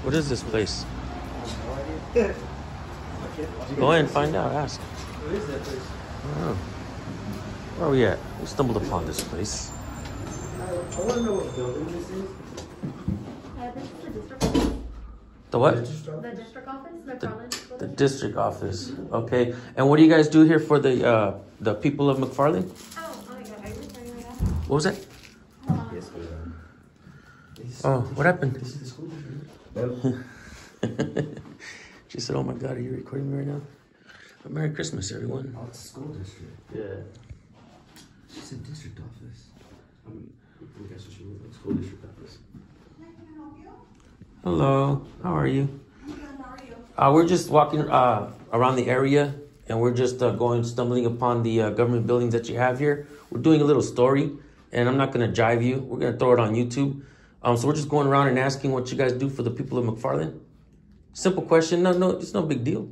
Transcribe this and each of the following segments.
What is this place? Go ahead and find out. Ask. What is that place? I don't know. Where are we at? We stumbled upon this place. I want to know what building this is. This is the district office. The what? The district office, McFarland School The District. district office. Okay. And what do you guys do here for the people of McFarland? Oh my god, are you recording right now? What was that? Hold on. Yes, Oh, what happened? This is the school district. She said, "Oh my God, are you recording me right now?" But Merry Christmas, everyone. Oh, it's a school district. Yeah. She said district office. I guess what she meant, like school district office. Hello. How are you? I'm good. How are you? We're just walking around the area, and we're just stumbling upon the government buildings that you have here. We're doing a little story, and I'm not going to jive you. We're going to throw it on YouTube. So we're just going around and asking what you guys do for the people of McFarland. Simple question. No, it's no big deal.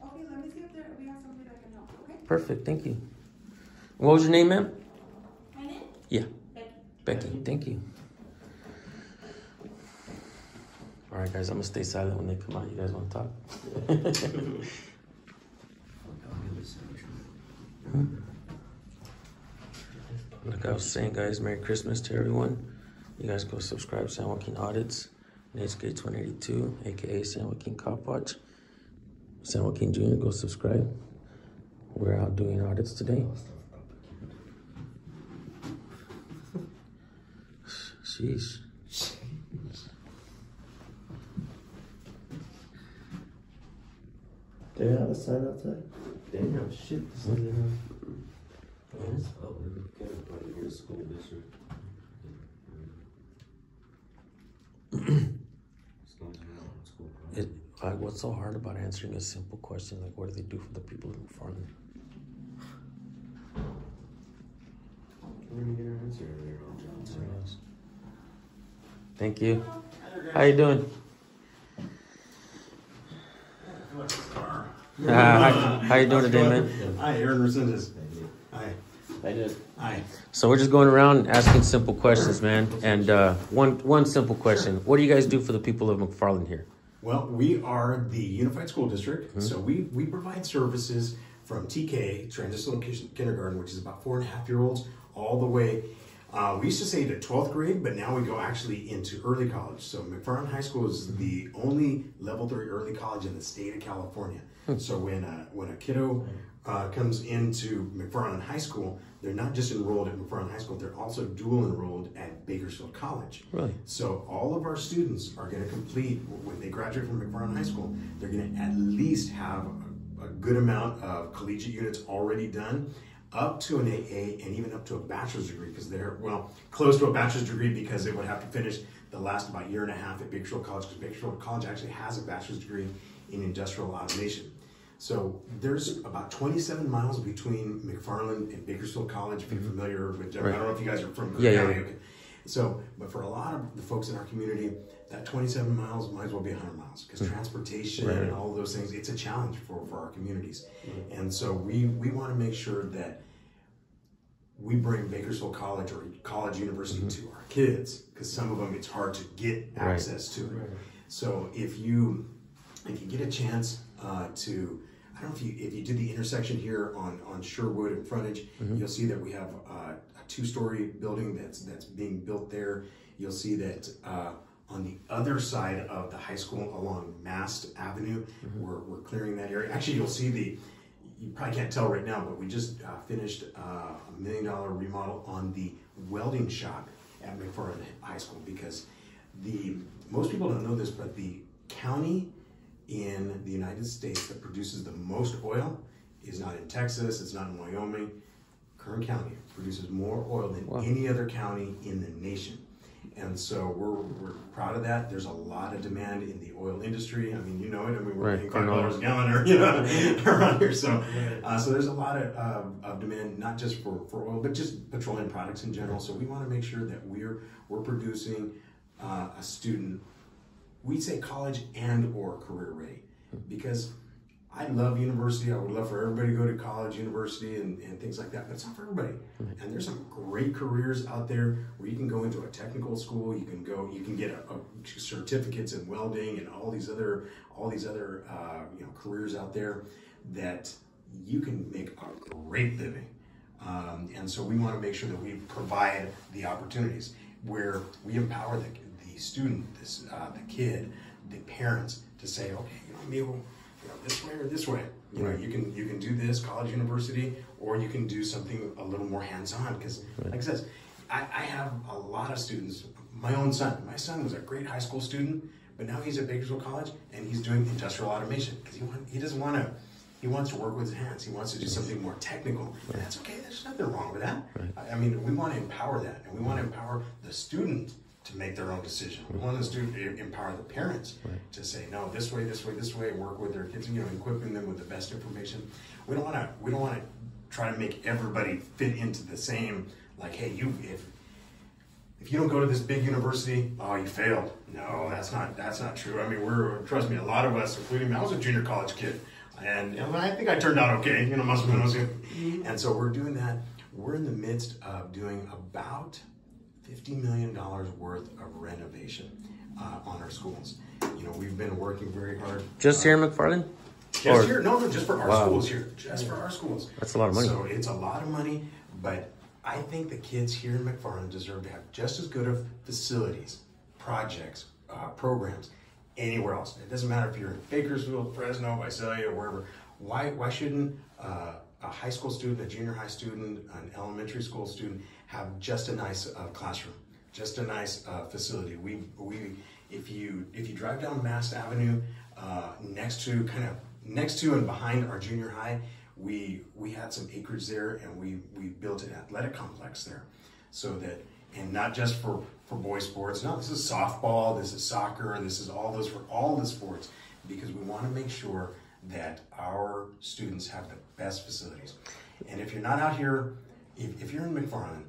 Okay, let me see if we have somebody that can help, okay? Perfect. Thank you. What was your name, ma'am? My name? Yeah. Becky. Becky. Thank you. All right, guys. I'm gonna stay silent when they come out. You guys want to talk? Like I was saying, guys, Merry Christmas to everyone. You guys go subscribe to San Joaquin Audits, Nate's Gates 182, aka San Joaquin Cop Watch. San Joaquin Jr., go subscribe. We're out doing audits today. Sheesh. They have a sign outside? They didn't have shit to sign it on. Oh, it's public. You can't find it in the school district. It's not school property. What's so hard about answering a simple question like what do they do for the people of McFarland? We're gonna get our answer there on John. Thank you. How you doing? How you doing today, man? Hi, Aaron Resendez. Hi. I did. Hi. So we're just going around asking simple questions, man. And one simple question: what do you guys do for the people of McFarland here? Well, we are the Unified School District, so we provide services from TK, Transitional Kindergarten, which is about 4.5-year-olds, all the way. We used to say to 12th grade, but now we go actually into early college. So McFarland High School is the only level 3 early college in the state of California. So when a kiddo comes into McFarland High School, they're not just enrolled at McFarland High School, they're also dual enrolled at Bakersfield College. Really? So all of our students are going to complete, when they graduate from McFarland High School, they're going to at least have a good amount of collegiate units already done, up to an AA and even up to a bachelor's degree, because they're, well, close to a bachelor's degree because they would have to finish the last about year and a half at Bakersfield College, because Bakersfield College actually has a bachelor's degree in industrial automation. So there's about 27 miles between McFarland and Bakersfield College, if you're familiar with, I don't know if you guys are from Cook County. Okay. So, but for a lot of the folks in our community, that 27 miles might as well be 100 miles, because transportation and all of those things, it's a challenge for our communities. And so we want to make sure that we bring Bakersfield College or college university to our kids, because some of them it's hard to get access to it. So if you get a chance to, I don't know if you did the intersection here on Sherwood and Frontage, you'll see that we have a 2-story building that's being built there. You'll see that on the other side of the high school along Mast Avenue, we're clearing that area. Actually, you'll see you probably can't tell right now, but we just finished a $1 million remodel on the welding shop at McFarland High School, because most people don't know this, but the county in the United States that produces the most oil is not in Texas, it's not in Wyoming. Kern County produces more oil than any other county in the nation. And so we're proud of that. There's a lot of demand in the oil industry. I mean, you know it. I mean, we're paying $5 a gallon around here. So so there's a lot of demand, not just for oil, but just petroleum products in general. So we want to make sure that we're producing a student, we say college and or career ready, because I love university. I would love for everybody to go to college, university, and things like that. But it's not for everybody. And there's some great careers out there where you can go into a technical school. You can get certificates in welding and all these other careers out there that you can make a great living. And so we want to make sure that we provide the opportunities where we empower the student, the kid, the parents to say, okay, maybe this way or this way. You can do this, college, university, or you can do something a little more hands-on. Because, like I said, I have a lot of students. My son was a great high school student, but now he's at Bakersfield College and he's doing industrial automation because he wants to work with his hands. He wants to do something more technical. And that's okay. There's nothing wrong with that. I mean, we want to empower that, and we want to empower the student to make their own decision. We want us to empower the parents to say, no, this way, work with their kids, equipping them with the best information. We don't want to try to make everybody fit into the same, like, hey, if you don't go to this big university, oh, you failed. No, that's not true. I mean, trust me, a lot of us, including me, I was a junior college kid, and I think I turned out okay, and so we're doing that. We're in the midst of doing about $50 million worth of renovation on our schools. We've been working very hard. Just here in McFarland? Just here? No, just for our schools here. Just for our schools. That's a lot of money. So it's a lot of money, but I think the kids here in McFarland deserve to have just as good of facilities, projects, programs, anywhere else. It doesn't matter if you're in Bakersfield, Fresno, Visalia, wherever. Why shouldn't a high school student, a junior high student, an elementary school student have just a nice classroom, just a nice facility? If you drive down Mast Avenue, next to and behind our junior high, we had some acreage there, and we built an athletic complex there, so that, and not just for boys sports. No, this is softball, this is soccer, this is all those for all the sports, because we want to make sure that our students have the best facilities. And if you're not out here, if you're in McFarland,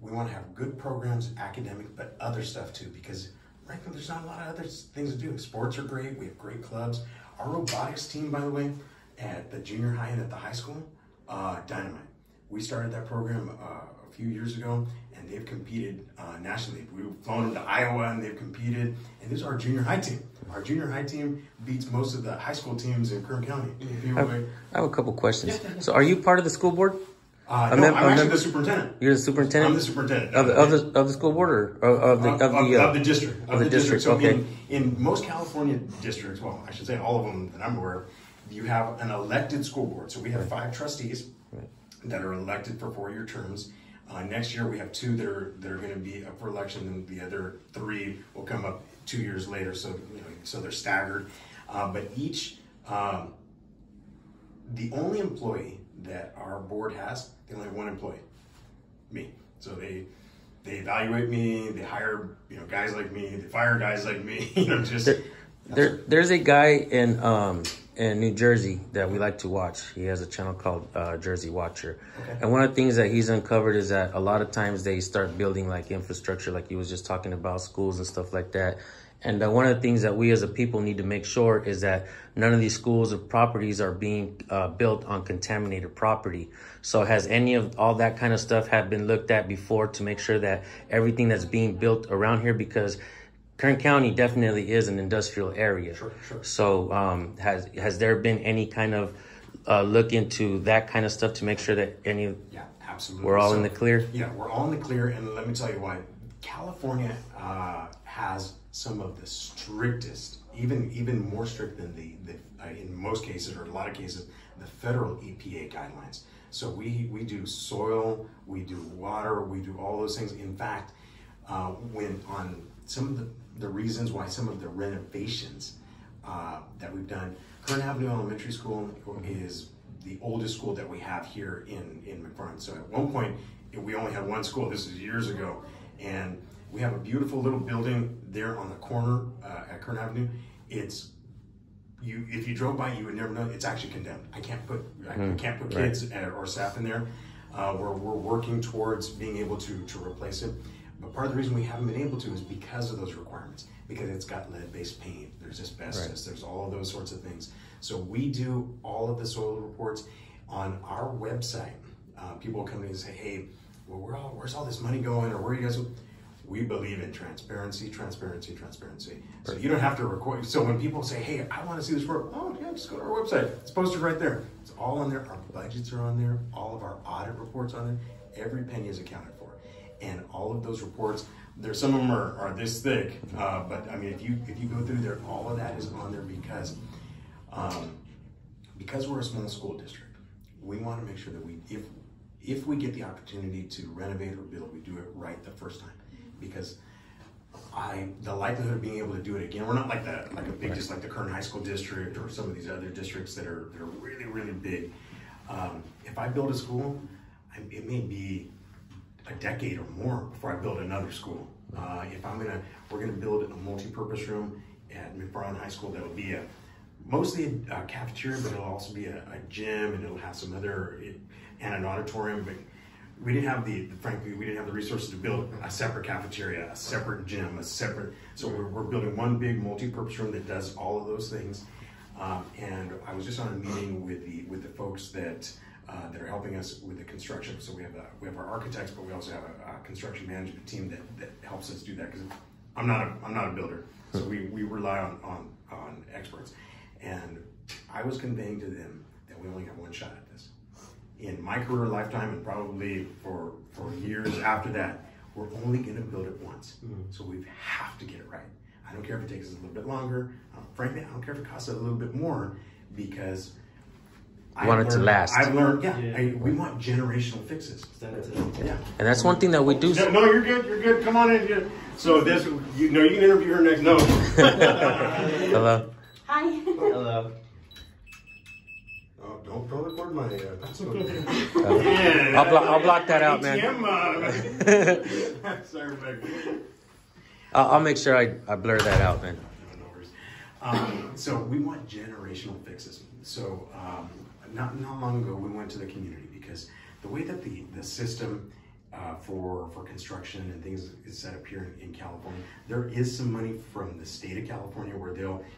we want to have good programs, academic, but other stuff too, because right now there's not a lot of other things to do. Sports are great. We have great clubs. Our robotics team, by the way, at the junior high and at the high school, dynamite. We started that program a few years ago, and they've competed nationally. We've flown them to Iowa, and they've competed. And this is our junior high team. Our junior high team beats most of the high school teams in Kern County. I have a couple questions. So are you part of the school board? No, I'm actually the superintendent. You're the superintendent? I'm the superintendent. Of the school board, or of the district. Of the district, So okay. in most California districts, well, I should say all of them that I'm aware of, you have an elected school board. So we have 5 trustees that are elected for 4-year terms. Next year we have 2 that are going to be up for election, and the other 3 will come up 2 years later. So so they're staggered. But each the only employee that our board has, they only have 1 employee, me. So they evaluate me, they hire guys like me, they fire guys like me. There's a guy in New Jersey that we like to watch. He has a channel called Jersey Watcher. Okay. And one of the things that he's uncovered is that a lot of times they start building like infrastructure, like he was just talking about, schools and stuff like that. And one of the things that we as a people need to make sure is that none of these schools or properties are being built on contaminated property. So has any of all that kind of stuff have been looked at before to make sure that everything that's being built around here, because Kern County definitely is an industrial area. Sure. So has there been any kind of look into that kind of stuff to make sure that Yeah, absolutely. We're all in the clear? Yeah, we're all in the clear, and let me tell you why. California has some of the strictest, even more strict than the in most cases, or a lot of cases, the federal EPA guidelines. So we do soil, we do water, we do all those things. In fact, when on some of the reasons why some of the renovations that we've done, Kern Avenue Elementary School is the oldest school that we have here in McFarland. So at one point, we only had 1 school. This is years ago. And we have a beautiful little building there on the corner at Kern Avenue. If you drove by, you would never know. It's actually condemned. I can't put kids or staff in there. We're working towards being able to replace it. But But part of the reason we haven't been able to is because of those requirements, because it's got lead-based paint, there's asbestos, there's all of those sorts of things. So we do all of the soil reports on our website. People come to me and say, hey, well, where's all this money going, or where are you guys? We believe in transparency, transparency, transparency. So you don't have to record. So when people say, hey, I want to see this report, oh yeah, just go to our website. It's posted right there. It's all on there. Our budgets are on there. All of our audit reports on there. Every penny is accounted for. And all of those reports, some of them are this thick, but I mean, if you go through there, all of that is on there because we're a small school district. We want to make sure that if we get the opportunity to renovate or build, we do it right the first time. Because the likelihood of being able to do it again, we're not like a big, just like the Kern High School district or some of these other districts that are really, really big. If I build a school, it may be a decade or more before I build another school. We're gonna build a multi-purpose room at McFarland High School that'll be mostly a cafeteria, but it'll also be a gym, and it'll have some other, and an auditorium. But we didn't have frankly, we didn't have the resources to build a separate cafeteria, a separate gym, so we're building one big multi-purpose room that does all of those things. And I was just on a meeting with the folks that are helping us with the construction. So we have our architects, but we also have a construction management team that helps us do that, because I'm not a builder, so we rely on experts. And I was conveying to them that we only have one shot at this. In my career lifetime, and probably for years after that, we're only going to build it once. So we have to get it right. I don't care if it takes us a little bit longer. Frankly, I don't care if it costs us a little bit more, because I want it to last. I've learned, we want generational fixes. Yeah. And that's one thing that we do. No, you're good. You're good. Come on in. So you can interview her next. No. Hello. Hi. Hello. Oh, don't record my. I'll block that out, man. Sorry, I'll make sure I blur that out, man. No worries. So we want generational fixes. So not long ago, we went to the community, because the way that the system for construction and things is set up here in California, there is some money from the state of California where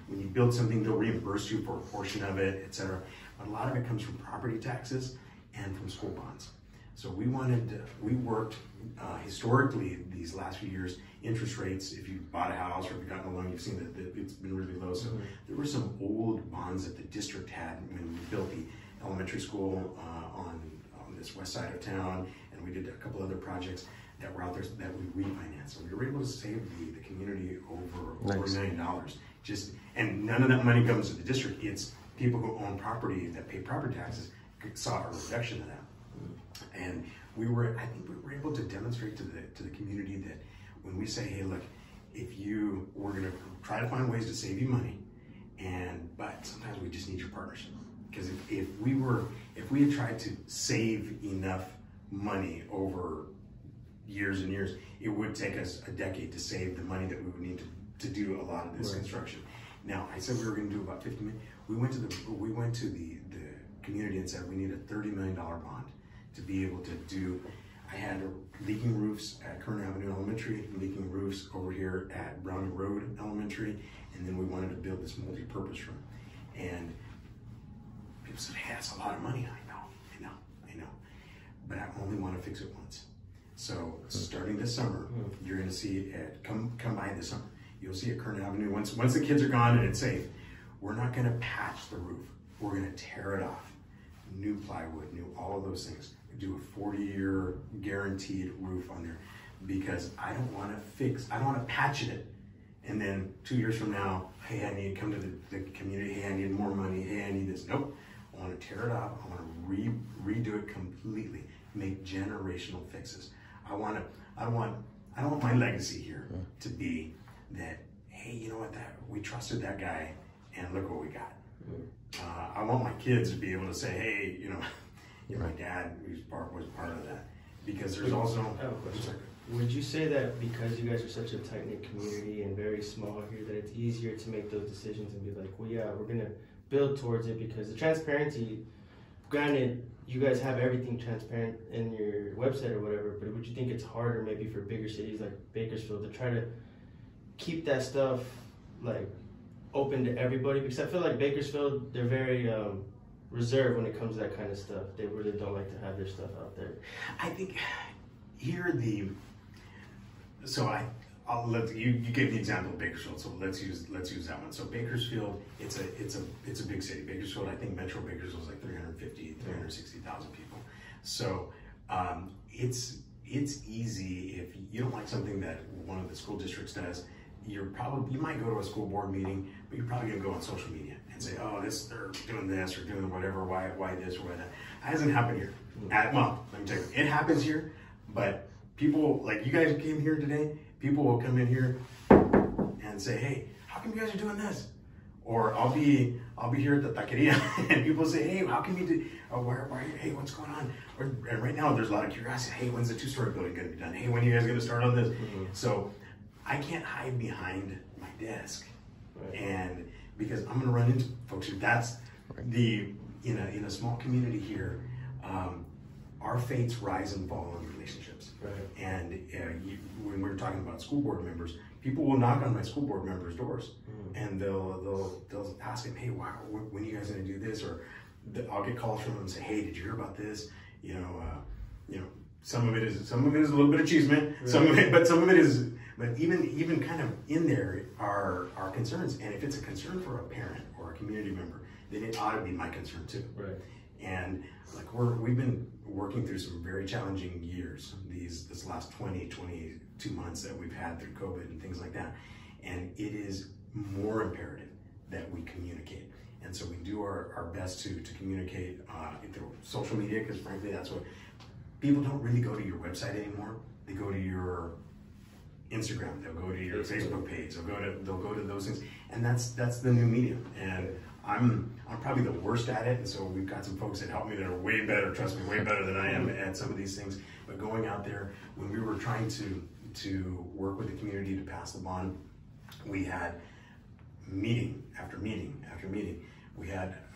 when you build something, they'll reimburse you for a portion of it, etc. But a lot of it comes from property taxes and from school bonds. So we worked historically these last few years, interest rates, if you bought a house or if you've gotten a loan, you've seen that it's been really low. So there were some old bonds that the district had when we built the elementary school on this west side of town, and we did a couple other projects that were out there that we refinanced. So we were able to save the community over $1 million. And none of that money comes to the district. It's people who own property that pay property taxes saw a reduction of that. And I think we were able to demonstrate to the community that when we say, hey, look, we're going to try to find ways to save you money, but sometimes we just need your partnership. Because if we had tried to save enough money over years and years, it would take us a decade to save the money that we would need to do a lot of this construction. Now, I said we were going to do about $50 million. We went to the community and said we need a $30 million bond to be able to do. I had leaking roofs at Kern Avenue Elementary, leaking roofs over here at Browning Road Elementary, and then we wanted to build this multi-purpose room. And people said, hey, that's a lot of money. I know. But I only want to fix it once. So starting this summer, you're going to see come by this summer. You'll see at Kern Avenue, once the kids are gone and it's safe, we're not going to patch the roof. We're going to tear it off. New plywood, all of those things. Do a 40-year guaranteed roof on there, because I don't want to patch it, and then 2 years from now, hey, I need to come to the community, hey, I need more money, hey, I need this. Nope, I want to tear it off. I want to redo it completely, make generational fixes. I don't want my legacy here to be that, hey, you know what, we trusted that guy, and look what we got. I want my kids to be able to say, hey, my dad was part of that. Because there's also. I have a question. Would you say that because you guys are such a tight-knit community and very small here, that it's easier to make those decisions and be like, well, yeah, we're going to build towards it, because the transparency, granted, you guys have everything transparent in your website or whatever, but would you think it's harder maybe for bigger cities like Bakersfield to try to keep that stuff like open to everybody? Because I feel like Bakersfield, they're very reserved when it comes to that kind of stuff. They really don't like to have their stuff out there. I think here I'll let you gave the example of Bakersfield, so let's use that one. So Bakersfield, it's a big city. Bakersfield, I think Metro Bakersfield is like 360,000 people. So it's easy if you don't like something that one of the school districts does. You might go to a school board meeting, but you're probably gonna go on social media and say, oh, they're doing this or doing whatever, why this or why that. That hasn't happened here. Well, let me tell you, it happens here, but people like you guys came here today. People will come in here and say, hey, how come you guys are doing this? Or I'll be here at the taqueria and people say, hey, how can you do, hey, what's going on? And right now there's a lot of curiosity. Hey, when's the 2-story building gonna be done? Hey, when are you guys gonna start on this? Mm-hmm. So I can't hide behind my desk. Right. And because I'm gonna run into folks who that's in a small community here, our fates rise and fall in relationships. Right. And when we're talking about school board members, people will knock on my school board members' doors, and they'll ask them, hey, wow, when are you guys going to do this? Or I'll get calls from them and say, hey, did you hear about this? Some of it is a little bit of achievement. Right. But some of it is. But even kind of in there are concerns, and if it's a concern for a parent or a community member, then it ought to be my concern too. Right. And like we've been working through some very challenging years, this last 22 months that we've had through COVID and things like that. And it is more imperative that we communicate. And so we do our best to communicate through social media, because frankly, that's what people don't really go to your website anymore. They go to your Instagram, they'll go to your Facebook page, they'll go to those things. And that's the new medium. And I'm probably the worst at it, and so we've got some folks that help me that are way better, trust me, way better than I am at some of these things. But going out there, when we were trying to work with the community to pass the bond, we had meeting after meeting after meeting. We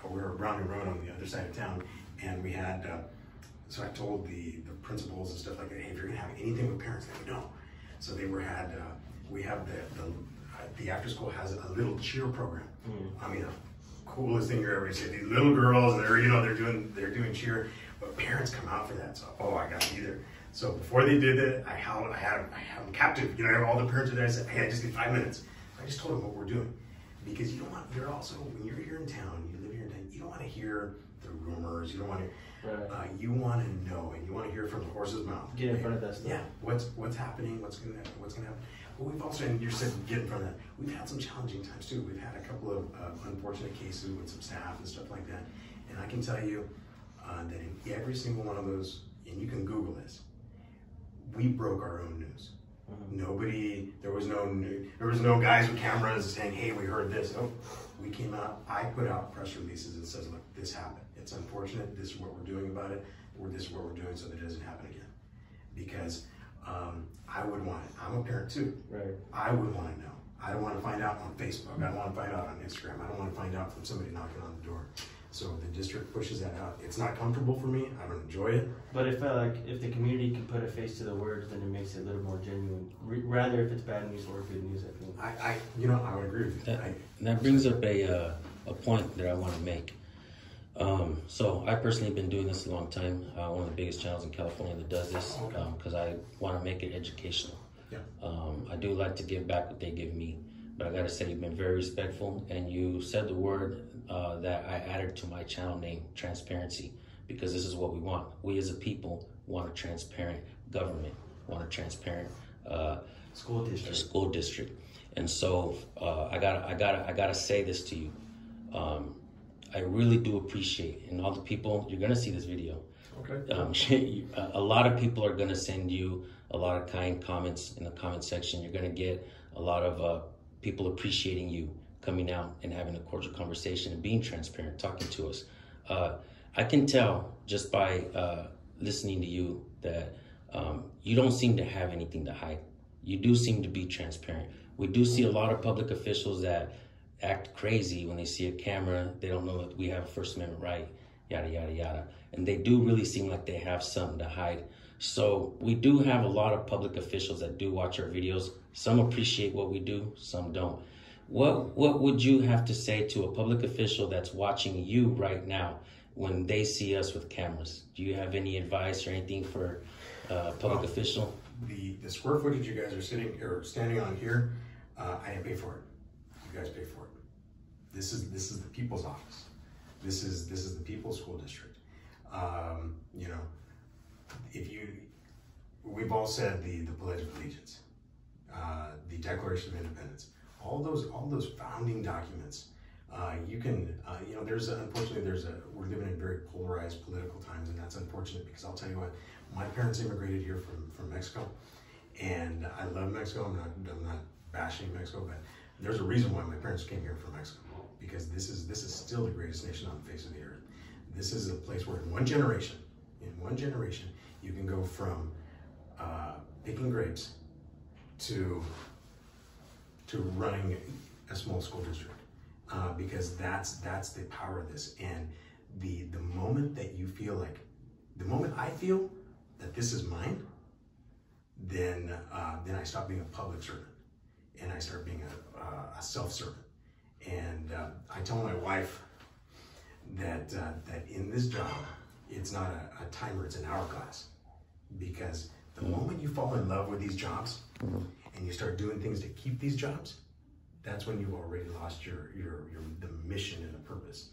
were around the road on the other side of town, and we had, so I told the principals and stuff like that, hey, if you're gonna have anything with parents, let me know. So we have the after school has a little cheer program. I mean, coolest thing you're ever see. These little girls, and they're doing cheer, but parents come out for that. So I got to be there. So before they did it, I had them captive. I have all the parents are there. I said, hey, I just need 5 minutes. I just told them what we're doing, because you're also, when you're here in town, you live here in town, you don't want to hear the rumors. You don't want to. Right. You want to know, and you want to hear from the horse's mouth. Get in front of that stuff. Yeah. What's happening? What's gonna happen? But we've also, and you said get in front of that. We've had some challenging times too. We've had a couple of unfortunate cases with some staff and stuff like that. And I can tell you that in every single one of those, and you can Google this, we broke our own news. Nobody, there was no guys with cameras saying, hey, we heard this. No, we came out, I put out press releases and says, look, this happened. It's unfortunate. This is what we're doing about it. Or this is what we're doing so that it doesn't happen again. Because I would want it. I'm a parent too. Right. I would want to know. I don't want to find out on Facebook. I don't want to find out on Instagram. I don't want to find out from somebody knocking on the door. So the district pushes that out. It's not comfortable for me. I don't enjoy it. But it felt like if the community can put a face to the words, then it makes it a little more genuine. Rather if it's bad news or good news, I think. I would agree with you. That brings up a point that I want to make. So I personally have been doing this a long time. One of the biggest channels in California that does this, because I want to make it educational. Yeah. I do like to give back what they give me, but I got to say you've been very respectful, and you said the word that I added to my channel name, transparency, because this is what we want. We as a people want a transparent government, want a transparent school district. And so I gotta say this to you. I really do appreciate, and all the people, you're gonna see this video. Okay. A lot of people are gonna send you a lot of kind comments in the comment section. You're gonna get a lot of people appreciating you coming out and having a cordial conversation and being transparent, talking to us. I can tell just by listening to you that you don't seem to have anything to hide. You do seem to be transparent. We do see a lot of public officials that act crazy when they see a camera. They don't know that we have a First Amendment right, yada, yada, yada. And they do really seem like they have something to hide. So we do have a lot of public officials that do watch our videos. Some appreciate what we do, some don't. What would you have to say to a public official that's watching you right now when they see us with cameras? Do you have any advice or anything for a public official? The square footage you guys are standing on here, I didn't pay for it. You guys pay for it. This is the people's office. This is the people's school district. You know, we've all said the Pledge of Allegiance, the Declaration of Independence, all those founding documents. You can, you know, we're living in very polarized political times, and that's unfortunate because I'll tell you what, my parents immigrated here from Mexico, and I love Mexico. I'm not bashing Mexico, but there's a reason why my parents came here from Mexico, because this is still the greatest nation on the face of the earth. This is a place where in one generation, you can go from picking grapes to running a small school district, because that's the power of this. And the moment that you feel like, the moment I feel that this is mine, then I stop being a public servant and I start being a self-servant. And I tell my wife that in this job, it's not a timer, it's an hourglass. Because the moment you fall in love with these jobs and you start doing things to keep these jobs, that's when you've already lost the mission and the purpose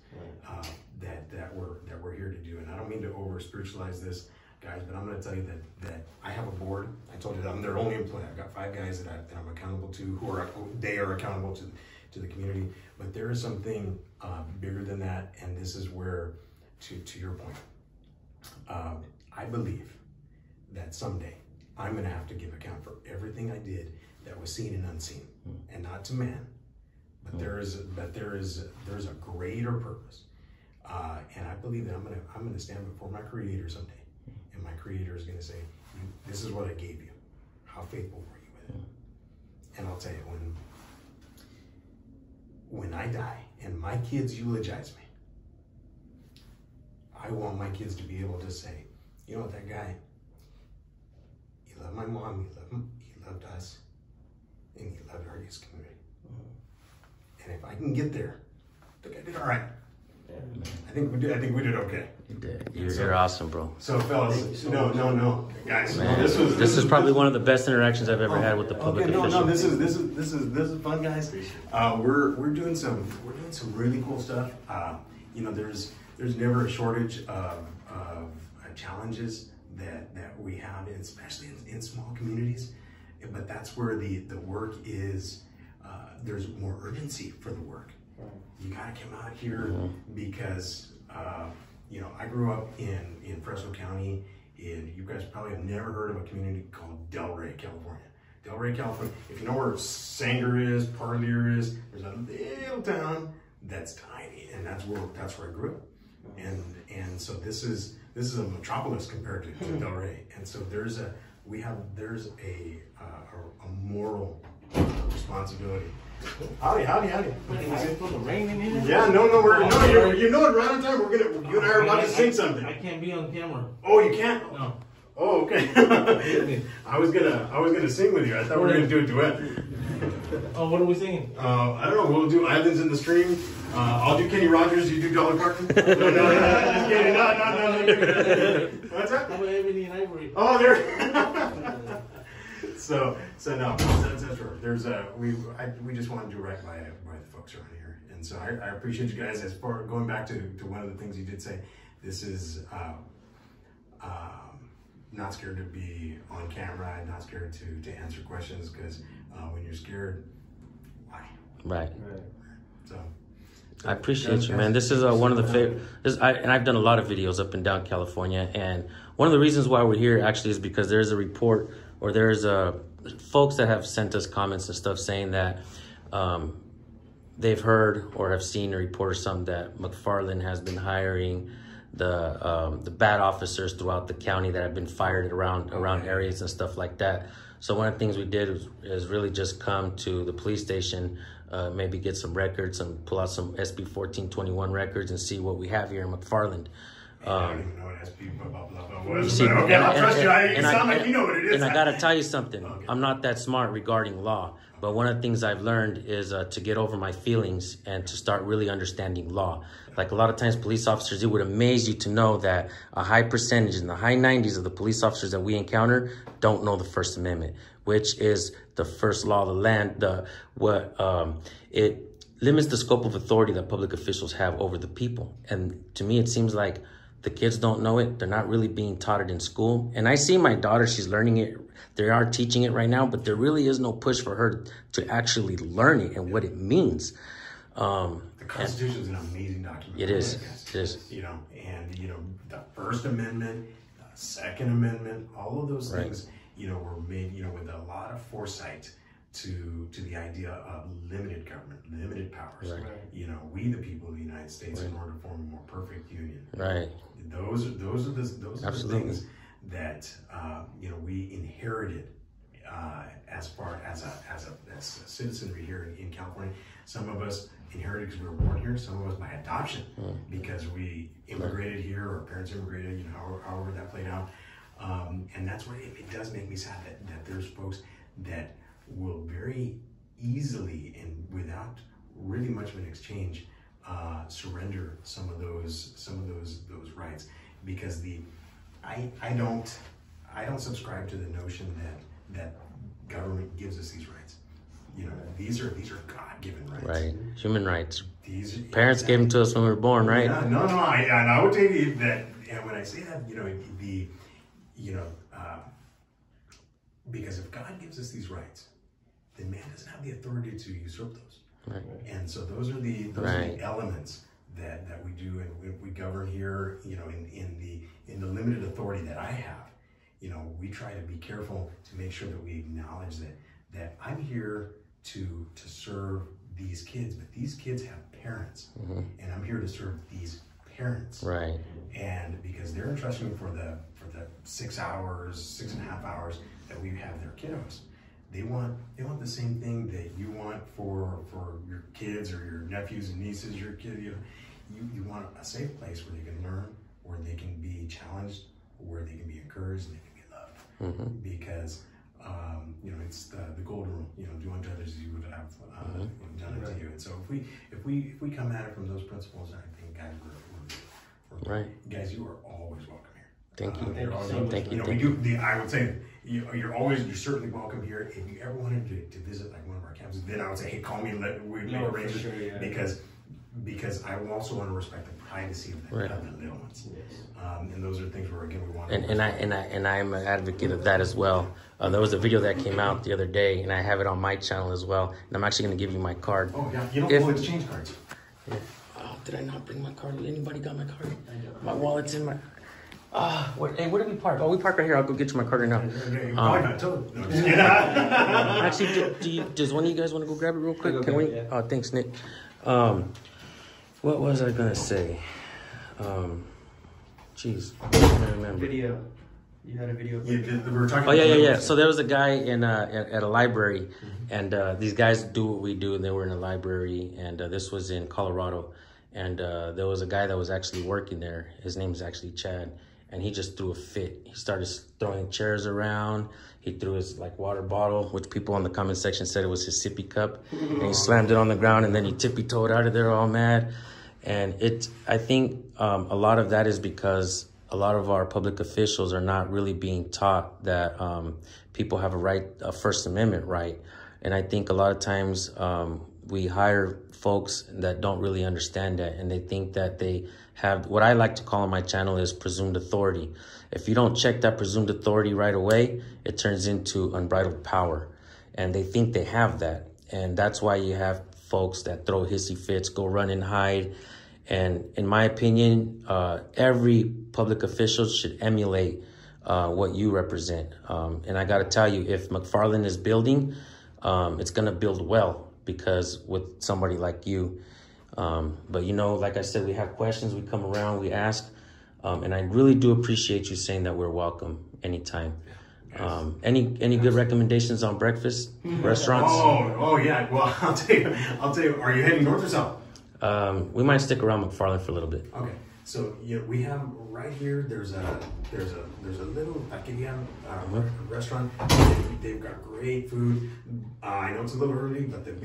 that we're here to do. And I don't mean to over spiritualize this, guys, but I'm going to tell you that I have a board. I told you that I'm their only employee. I've got 5 guys that I'm accountable to, they are accountable to the community. But there is something bigger than that, and this is where, to your point, I believe that someday I'm going to have to give account for everything I did that was seen and unseen, and not to man, but there is a greater purpose, and I believe that I'm going to stand before my Creator someday, and my Creator is going to say, "This is what I gave you. How faithful were you with it?" And I'll tell you, when I die and my kids eulogize me, I want my kids to be able to say, "You know what, that guy, he loved my mom, he loved us, and he loved our youth community." And if I can get there, I think I did all right. Yeah. I think we did okay. You did. You're awesome, bro. So, fellas, no, guys. Man, this is probably one of the best interactions I've ever had with the public official. No, this is fun, guys. We're doing some really cool stuff. You know, there's never a shortage of challenges that we have, especially in small communities. But that's where the work is. There's more urgency for the work. You gotta come out here because you know, I grew up in Fresno County. You guys probably have never heard of a community called Delray, California. Delray, California. If you know where Sanger is, Parlier is, there's a little town that's tiny, and that's where I grew up. And so this is a metropolis compared to Delray. And so there's a moral responsibility. Howdy. Is it supposed to rain in here? Yeah, no, you know it, right on time. You and I are about to sing something. I can't be on camera. Oh, you can't? No. Oh, okay. I was gonna sing with you. I thought we were gonna do a duet. Oh, what are we singing? I don't know. We'll do Islands in the Stream. I'll do Kenny Rogers. You do Dolly Parton. No, just kidding. No. What's that? How about Ebony and Ivory? Oh, there. So no, that's right. We just want to do right by the folks around here, and so I appreciate you guys. As far going back to one of the things you did say, this is not scared to be on camera, and not scared to answer questions, because when you're scared, why? Right. So I appreciate you, man. This is one of the favorite. And I've done a lot of videos up and down California, and one of the reasons why we're here actually is because there's a report, or there's folks that have sent us comments and stuff saying that they've heard or have seen a report or something that McFarland has been hiring the bad officers throughout the county that have been fired around areas and stuff like that. So one of the things we did is really just come to the police station maybe get some records and pull out some SB 1421 records and see what we have here in McFarland. I don't even know what SB blah blah blah was. See, But okay, I'll trust you. You sound like you know what it is. And I gotta tell you something. Okay. I'm not that smart regarding law, but one of the things I've learned is to get over my feelings and to start really understanding law. Like a lot of times, police officers, it would amaze you to know that a high percentage, in the high 90s of the police officers that we encounter, don't know the First Amendment, which is the first law of the land. It limits the scope of authority that public officials have over the people. And to me, it seems like the kids don't know it. They're not really being taught it in school. And I see my daughter, she's learning it. They are teaching it right now, but there really is no push for her to actually learn it and what it means. The Constitution is an amazing document. It is. It is. You know, and you know, the First Amendment, the Second Amendment, all of those things, you know, were made, you know, with a lot of foresight to the idea of limited government, limited powers. Right. You know, we the people of the United States, in order to form a more perfect union. Right. Those are the things that you know, we inherited as far as a citizenry here in California. Some of us inherited because we were born here. Some of us by adoption because we immigrated here, or our parents immigrated. You know, however that played out. And that's where it does make me sad that there's folks that will very easily and without really much of an exchange surrender some of those rights, because I don't subscribe to the notion that government gives us these rights. You know, these are God-given rights. Right. Human rights. These Parents gave them to us when we were born, right? Yeah, no, I would tell you that, and when I say that, you know, because if God gives us these rights, then man doesn't have the authority to usurp those. Right. And so those are the elements that we do, and we govern here. You know, in the limited authority that I have, you know, we try to be careful to make sure that we acknowledge that I'm here to serve these kids, but these kids have parents, and I'm here to serve these parents. Right. And because they're entrusting me for the 6 hours, 6.5 hours that we have their kiddos, they want the same thing that you want for your kids or your nephews and nieces, your kid. You want a safe place where they can learn, where they can be challenged, where they can be encouraged, and they can be loved. Because you know, it's the golden rule. You know, do unto others as you would have done it to you. And so if we come at it from those principles, I think, guys, we're Right. Guys, you are always welcome here. Thank you. You're always Thank you. Thank you. You know, Thank we you. do. I would say you're certainly welcome here. If you ever wanted to visit like one of our campuses, then I would say, hey, call me and we make arrangements. Sure, yeah. Because I will also want to respect the privacy of the little ones. Yes. And those are things where again we want. And I'm an advocate of that as well. There was a video that came out the other day, and I have it on my channel as well. And I'm actually going to give you my card. Oh yeah, you don't exchange cards. Yeah. Oh, did I not bring my card? Anybody got my card? My wallet's in my. Hey, where did we park? Oh, we park right here. I'll go get you my card right now. Actually, does one of you guys want to go grab it real quick? Can we? Yeah. Oh, thanks, Nick. What was I gonna say? Jeez, I can't remember. Video. You had a video. We were talking. Oh yeah. So there was a guy at a library, and these guys do what we do, and they were in a library, and this was in Colorado, and there was a guy that was actually working there. His name is actually Chad, and he just threw a fit. He started throwing chairs around. He threw his water bottle, which people in the comment section said it was his sippy cup, and he slammed it on the ground, and then he tippy-toed out of there all mad. And I think a lot of that is because a lot of our public officials are not really being taught that people have a First Amendment right. And I think a lot of times we hire folks that don't really understand that, and they think that they have what I like to call on my channel is presumed authority. If you don't check that presumed authority right away, it turns into unbridled power. And they think they have that. And that's why you have folks that throw hissy fits, go run and hide. And in my opinion, every public official should emulate what you represent. And I got to tell you, if McFarland is building, it's going to build well because with somebody like you. But, like I said, we have questions. We come around, we ask. And I really do appreciate you saying that we're welcome anytime. Any good recommendations on breakfast restaurants? Oh yeah. Well, I'll tell you. Are you heading north or south? We might stick around McFarland for a little bit. Okay. So we have right here. There's a little taqueria restaurant. They've got great food. I know it's a little early, but thank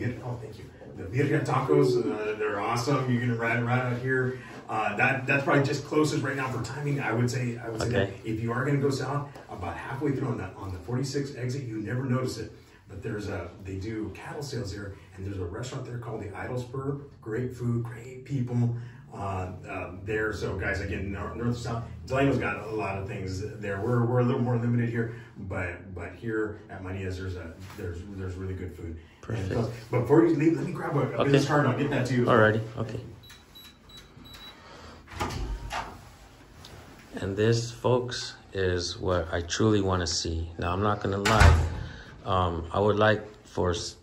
you. The birria tacos, they're awesome. You can right out here. That's probably just closest right now for timing. I would say that if you are going to go south, about halfway through on the 46 exit, you never notice it. But they do cattle sales there, and there's a restaurant there called the Idol Spur. Great food, great people there. So guys, again, north and south, Delano's got a lot of things there. We're a little more limited here, but here at Maria's there's really good food. Perfect. And, but before you leave, let me grab a business card. I'll get that to you. Alrighty. Okay. And this, folks, is what I truly want to see. Now, I'm not gonna lie. I would like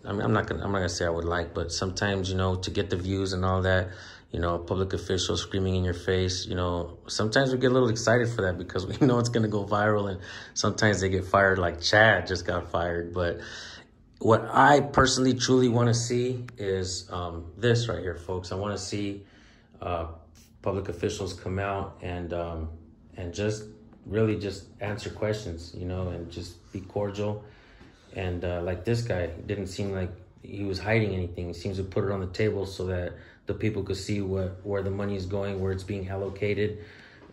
I'm not gonna say I would like, but sometimes, to get the views and all that, a public official screaming in your face, sometimes we get a little excited for that because we know it's gonna go viral, and sometimes they get fired, like Chad just got fired. But what I personally truly want to see is this right here, folks. I want to see public officials come out and just really just answer questions, and just be cordial. And like this guy, didn't seem like he was hiding anything. He seems to put it on the table so that the people could see where the money is going, where it's being allocated.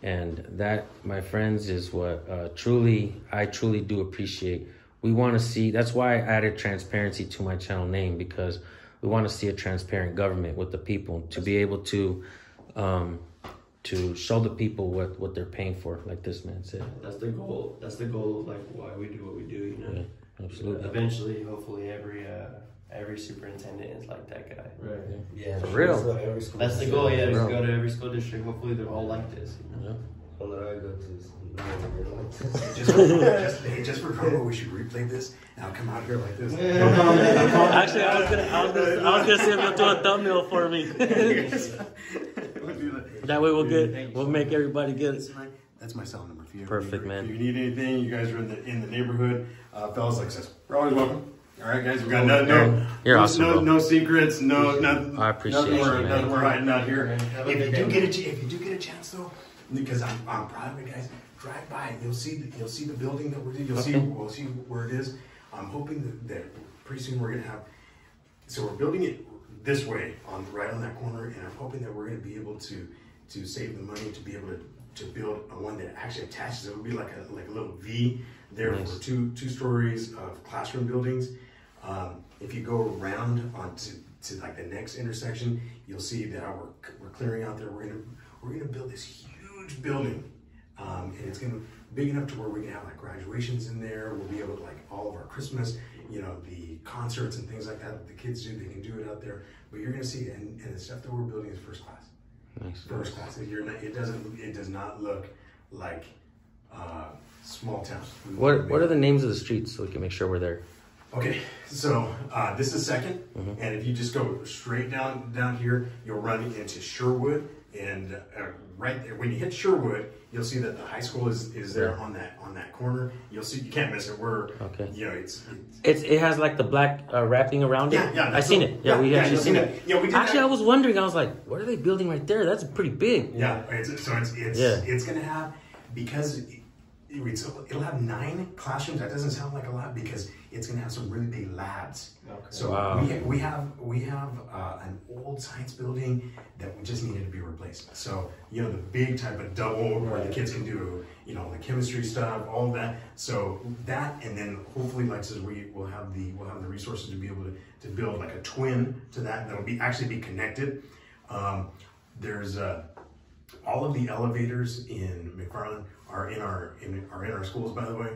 And that, my friends, is what I truly do appreciate. We want to see, that's why I added transparency to my channel name, because we want to see a transparent government with the people, to be able to show the people what they're paying for, like this man said. That's the goal. That's the goal of like why we do what we do, Yeah, absolutely. Eventually, hopefully, every superintendent is like that guy. Right. Yeah. For real. That's the goal. Yeah, to go to every school district. Hopefully, they're all like this. Yeah. Just for promo, we should replay this. Now come out here like this. Actually, I was gonna see if you'll do a thumbnail for me. That way we'll make everybody get it. That's my cell number. Perfect, man. If you need anything, you guys are in the neighborhood. Fellas, like this, we're always welcome. All right, guys, we got no secrets, nothing. I appreciate nothing we're hiding out here. Have a If good you do get a chance though, because I'm proud of it, guys. Drive by, you'll see the building that we're doing. We'll see where it is. I'm hoping that pretty soon we're gonna have. So we're building it this way right on that corner, and I'm hoping that we're gonna be able to save the money to be able to build a one that actually attaches. It would be like a little V there. Nice. For two stories of classroom buildings. If you go around onto like the next intersection, you'll see that we're clearing out there. We're gonna build this huge building, and it's gonna be big enough to where we can have like graduations in there. We'll be able to like all of our Christmas, the concerts and things like that the kids do. They can do it out there. But you're gonna see, and the stuff that we're building is first class. Nice. First class. It does not look like small towns. What are the names of the streets so we can make sure we're there? Okay, so this is Second, and if you just go straight down here, you'll run into Sherwood, and right there, when you hit Sherwood, you'll see that the high school is there on that corner. You'll see, you can't miss it. It has like the black wrapping around it. Yeah, I seen it. Yeah, we actually seen it. Yeah, we did. Actually, I was wondering. I was like, what are they building right there? That's pretty big. Yeah, it's gonna have, because it'll have 9 classrooms. That doesn't sound like a lot because it's gonna have some really big labs. Okay. So we have an old science building that just needed to be replaced. So the big type of double where the kids can do the chemistry stuff, all of that. So that, and then hopefully, like I said, we'll have the resources to be able to build like a twin to that'll actually be connected. There's all of the elevators in McFarland are in our schools, by the way.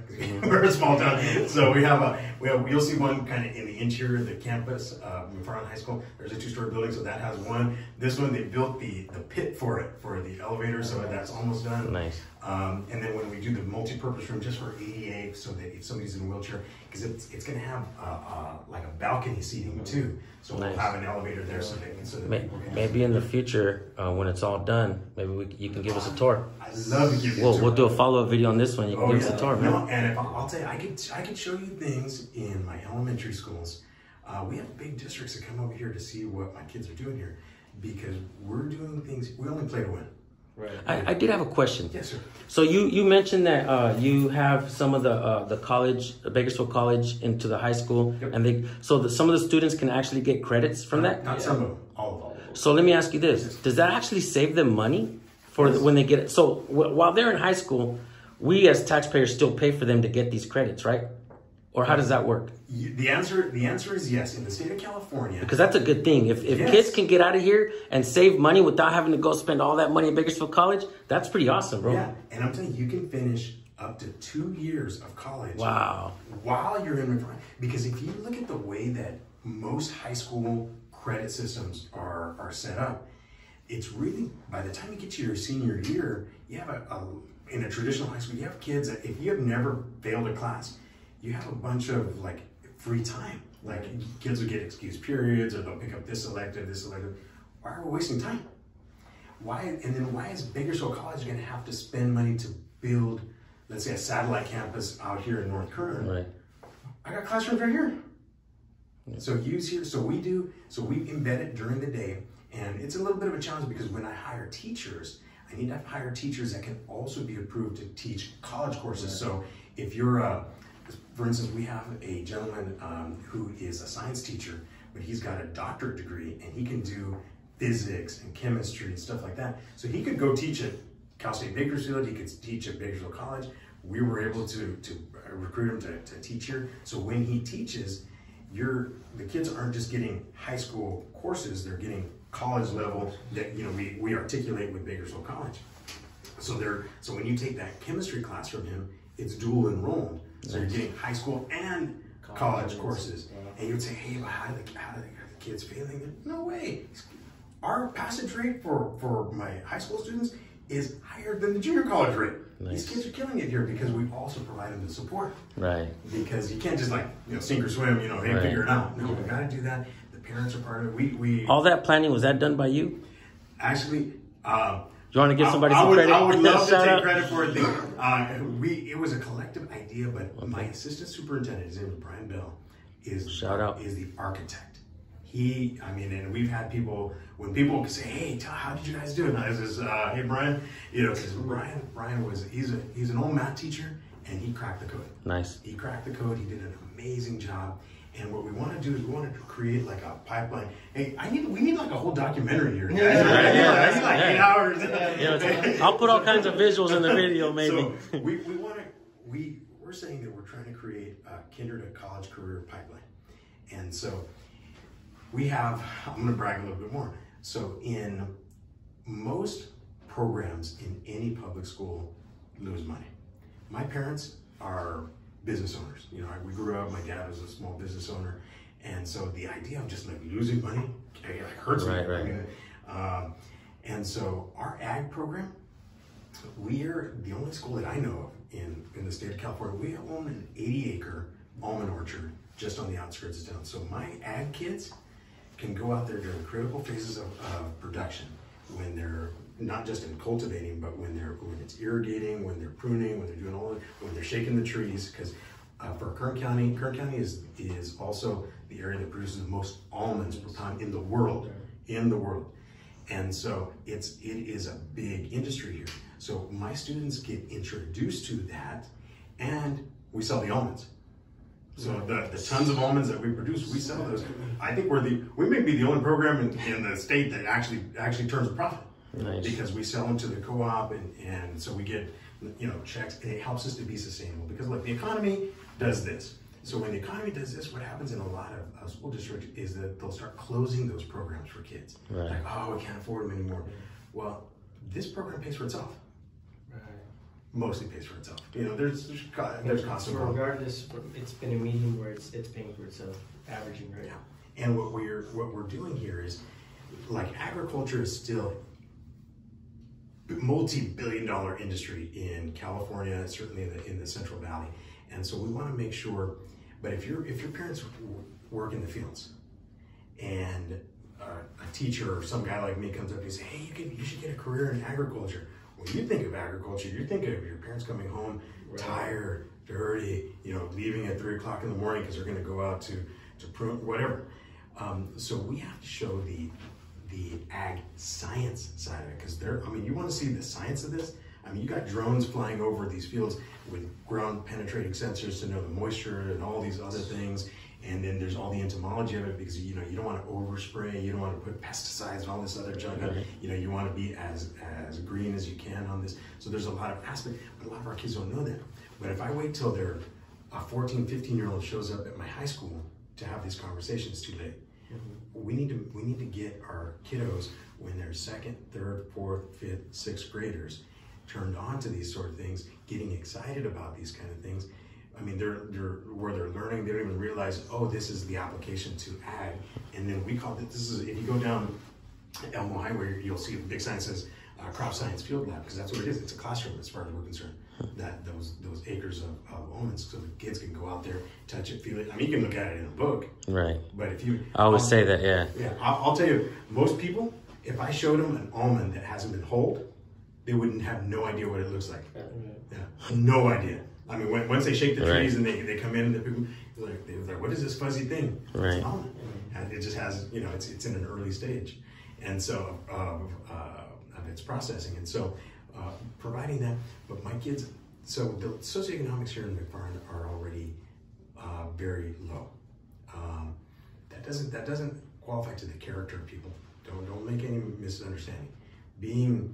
We're a small town, so you'll see one kind of in the interior of the campus of McFarland High School. There's a 2-story building, so that has one. This one, they built the pit for the elevator, so that's almost done. Nice. And then when we do the multi-purpose room just for ADA, so that if somebody's in a wheelchair, because it's going to have like a balcony seating too. So we'll have an elevator there so they can so that May- people can Maybe in the future, when it's all done, maybe you can give us a tour. I'd love to give you a tour. We'll do a follow-up video on this one. You can give us a tour, man. No, and if I'll tell you, I could show you things in my elementary schools. We have big districts that come over here to see what my kids are doing here because we're doing things. We only play to win. Right. I did have a question. Yes, sir. So you mentioned that you have some of the college, Bakersfield College, into the high school, Yep. and some of the students can actually get credits from that. Not some of them, all of them. So let me ask you this: does that actually save them money for when they get it? So while they're in high school, we as taxpayers still pay for them to get these credits, right? Or how does that work? The answer is yes. In the state of California, Because that's a good thing. If Yes. kids can get out of here and save money without having to go spend all that money at Bakersfield College, that's pretty awesome, bro. yeah, and I'm telling you, you can finish up to 2 years of college. Wow. While you're in McFarland, because if you look at the way that most high school credit systems are set up, it's really by the time you get to your senior year, you have in a traditional high school, you have kids that if you have never failed a class, you have a bunch of like free time. Like kids will get excused periods, or they'll pick up this elective. Why are we wasting time? Why is Bakersfield College going to have to spend money to build, let's say, a satellite campus out here in North Kern? Right. I got classrooms right here. So use here. So we embed it during the day, and it's a little bit of a challenge because when I hire teachers, I need to hire teachers that can also be approved to teach college courses. So if you're for instance, we have a gentleman who is a science teacher, but he's got a doctorate degree and he can do physics and chemistry and stuff like that. So he could go teach at Cal State Bakersfield, he could teach at Bakersfield College. We were able to recruit him to teach here. So when he teaches, the kids aren't just getting high school courses, they're getting college level that we articulate with Bakersfield College. So when you take that chemistry class from him, it's dual enrolled. So you're getting high school and college courses. And you'd say, hey, but how do the kids failing? No way. Our passage rate for my high school students is higher than the junior college rate. Nice. These kids are killing it here because we also provide them the support. Right. Because you can't just sink or swim, hey, Right. figure it out. No, we got to do that. The parents are part of it. We All that planning, was that done by you? actually. You want to give somebody some credit? I would love to Shout take out. credit for it. It was a collective idea, but my assistant superintendent, his name is Brian Bell, is the architect. And we've had people, when people say, hey, how did you guys do it? And I says, hey, Brian, because Brian he's an old math teacher, and he cracked the code. Nice. He cracked the code. He did an amazing job. And what we want to do is we want to create like a pipeline. Hey, we need like a whole documentary here, guys. I need like 8 hours. I'll put all kinds of visuals in the video, maybe. So we're saying that we're trying to create a kinder to college career pipeline. And so I'm going to brag a little bit more. So in most programs in any public school lose money. My parents are business owners. We grew up, my dad was a small business owner. And so the idea of just like losing money hurts me. Right. And so our ag program, we are the only school that I know of in the state of California. We own an 80-acre almond orchard just on the outskirts of town. So my ag kids can go out there during critical phases of production when they're not just in cultivating, but when it's irrigating, when they're pruning, when they're doing when they're shaking the trees. Because for Kern County is also the area that produces the most almonds per pound in the world. And so it is a big industry here. So my students get introduced to that, and we sell the almonds. So the tons of almonds that we produce, we sell those. I think we may be the only program in the state that actually turns a profit. Nice. Because we sell them to the co-op, and so we get checks, and it helps us to be sustainable. Because the economy does this. So when the economy does this, what happens in a lot of school districts is that they'll start closing those programs for kids. Right. Like, oh, we can't afford them anymore. Well, this program pays for itself. Right. Mostly pays for itself. There's costs So involved. regardless, it's been a medium where it's paying for itself, averaging, right? Yeah. And what we're doing here is, agriculture is still multi-billion-dollar industry in California, certainly in the Central Valley. And so we want to make sure, but if your parents work in the fields, and a teacher or some guy like me comes up and says, hey, you should get a career in agriculture. When you think of agriculture, you're thinking of your parents coming home tired, dirty, leaving at 3 o'clock in the morning because they're going to go out to prune, whatever. So we have to show the ag science side of it, because you want to see the science of this. You got drones flying over these fields with ground penetrating sensors to know the moisture and all these other things. And then there's all the entomology of it, because you don't want to overspray, you don't want to put pesticides and all this other junk. Right. You want to be as green as you can on this. So there's a lot of aspects, but a lot of our kids don't know that. But if I wait till a 14, 15-year-old shows up at my high school to have these conversations, too late. We need to get our kiddos when they're 2nd, 3rd, 4th, 5th, 6th graders turned on to these sort of things, getting excited about these kind of things. They're where they're learning, they don't even realize, oh, this is the application to ag. And then we call it, if you go down Elmo Highway, you'll see a big sign that says Crop Science Field Lab, because that's what it is. It's a classroom as far as we're concerned. That those acres of almonds, so the kids can go out there, touch it, feel it. You can look at it in a book. Right. But if you... I always say that, yeah. Yeah, I'll tell you, most people, if I showed them an almond that hasn't been hulled, they wouldn't have no idea what it looks like. Yeah, no idea. Once they shake the trees and they come in, the people they're like, what is this fuzzy thing? Right. It's an almond. And it just has, it's in an early stage, and so of its processing, and so providing that. But my kids, so the socioeconomics here in McFarland are already very low. That doesn't qualify to the character of people. Don't make any misunderstanding. Being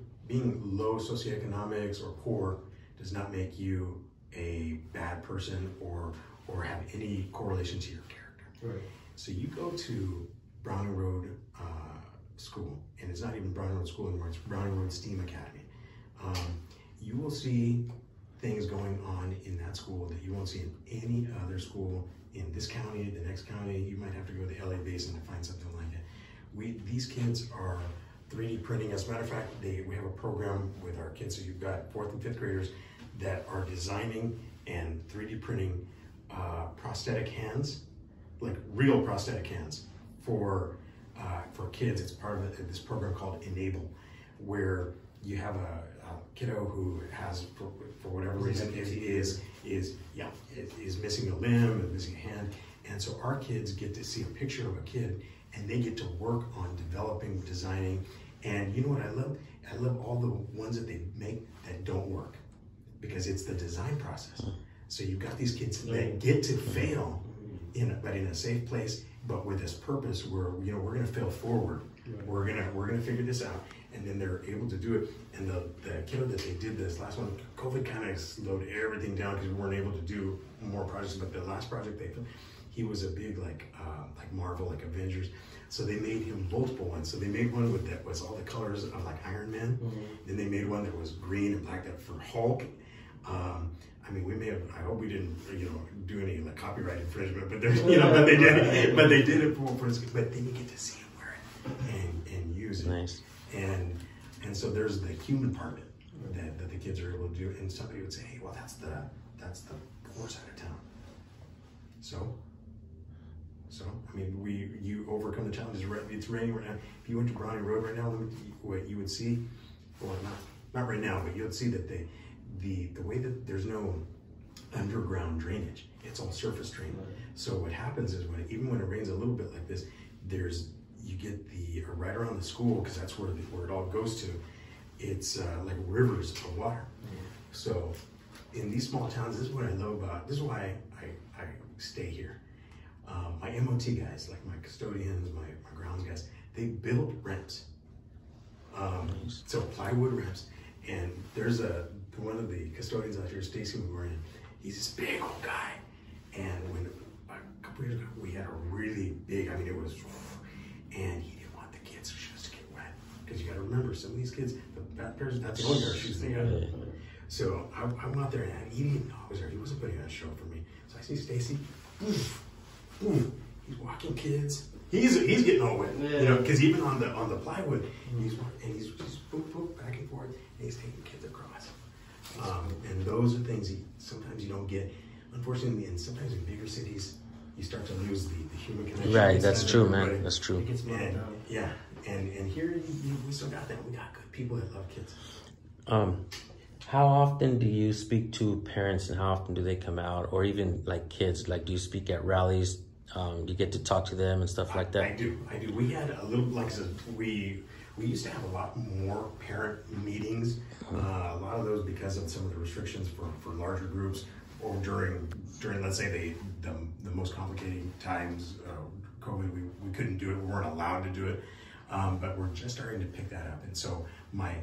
low socioeconomics or poor does not make you a bad person or have any correlation to your character. Right. So you go to Browning Road School, and it's not even Browning Road School anymore, it's Browning Road STEAM Academy. You will see things going on in that school that you won't see in any other school in this county, the next county. You might have to go to the LA Basin to find something like that. These kids are 3D printing. As a matter of fact, we have a program with our kids, so you've got 4th and 5th graders that are designing and 3D printing prosthetic hands, like real prosthetic hands for kids. It's part of this program called Enable, where you have a kiddo who has, for whatever reason, is missing a limb and missing a hand, and so our kids get to see a picture of a kid, and they get to work on developing, designing, and you know what I love? I love all the ones that they make that don't work, because it's the design process. So you've got these kids that get to fail, but in a safe place, but with this purpose where we're going to fail forward. We're gonna figure this out, and then they're able to do it. And the kiddo that they did this last one, COVID kind of slowed everything down because we weren't able to do more projects. But the last project he was a big like Marvel, like Avengers. So they made him multiple ones. So they made one that was all the colors of like Iron Man. Then they made one that was green and black, that for Hulk. We may have, I hope we didn't, do any like copyright infringement, but there's, but they did it for but then you get to see him wear it and use it. Nice. And so there's the human part of it that the kids are able to do. And somebody would say, hey, well, that's the poor side of town. So, you overcome the challenges. It's raining right now. If you went to Browning Road right now, what you would see, well, not right now, but you would see that the way that there's no underground drainage, it's all surface drain. So what happens is even when it rains a little bit like this, you get right around the school, because that's where it all goes to. It's like rivers of water. So in these small towns, this is what I love about. This is why I stay here. My MOT guys, like my custodians, my grounds guys, they build ramps. So plywood ramps. And there's one of the custodians out here, Stacy McGorian. He's this big old guy. And when a couple years ago, we had a really big, it was, and he didn't want the kids' shoes to get wet. Because you got to remember, some of these kids, that's the only pair of shoes they got. So I went out there, and he didn't know I was there. He wasn't putting on a show for me. So I see Stacy, boom, he's walking kids. He's getting all wet, because even on the plywood, he's just boop, back and forth, and he's taking kids across. And those are things sometimes you don't get, unfortunately, and sometimes in bigger cities, you start to lose the human connection. Right, that's true, man. That's true. It gets And here we still got that. We got good people that love kids. How often do you speak to parents, and how often do they come out, or even like kids? Like, do you speak at rallies? Do you get to talk to them and stuff like that? I do. We had a little, like I said, we used to have a lot more parent meetings. A lot of those because of some of the restrictions for larger groups, or during let's say the most complicated times, COVID, we couldn't do it. We weren't allowed to do it. But we're just starting to pick that up. And so my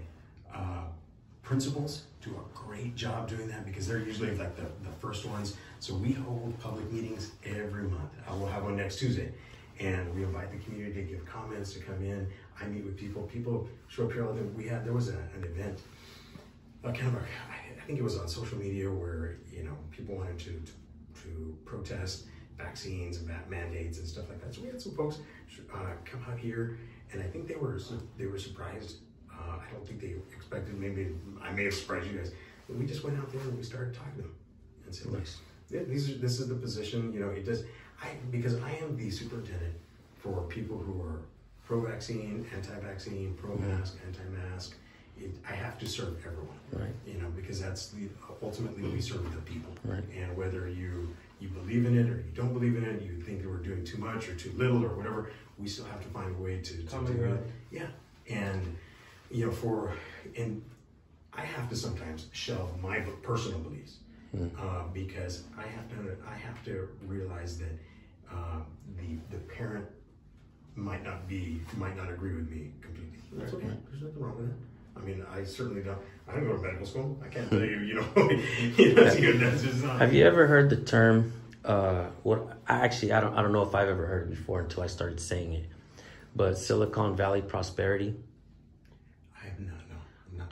principals do a great job doing that, because they're usually like the first ones. So we hold public meetings every month. We'll have one next Tuesday, and we invite the community to give comments, to come in. I meet with people. People show up here all the time. There was an event, I think it was on social media, where people wanted to protest vaccines and mandates and stuff like that. So we had some folks come out here, and I think they were surprised. I don't think they expected. Maybe I may have surprised you guys. But we just went out there and we started talking to them and said, "Look, this is the position. It does. Because I am the superintendent for people who are pro-vaccine, anti-vaccine, pro-mask, anti-mask. I have to serve everyone, right? Because that's ultimately we serve the people, right? And whether you believe in it or you don't believe in it, you think that we're doing too much or too little or whatever, we still have to find a way to do it. Yeah, and and I have to sometimes shelve my personal beliefs because I have to realize that the parent might not agree with me completely. That's okay. There's nothing wrong with that. I mean, I certainly don't. I don't go to medical school. I can't tell you. That's just not. Have you ever heard the term? I don't know if I've ever heard it before until I started saying it. But Silicon Valley prosperity. I have not. No,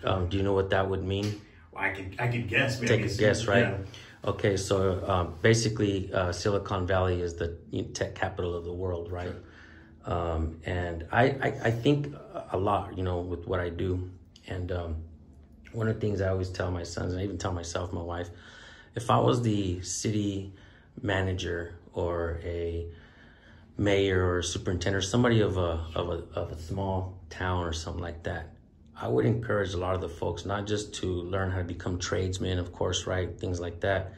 I'm not. Do you know what that would mean? Well, I could guess. Maybe. Take a guess, right? Yeah. Okay, so basically, Silicon Valley is the tech capital of the world, right? Sure. And I think a lot, with what I do. And one of the things I always tell my sons, and I even tell myself, my wife, if I was the city manager or a mayor or a superintendent or somebody of a small town or something like that, I would encourage a lot of the folks not just to learn how to become tradesmen, of course, right, things like that,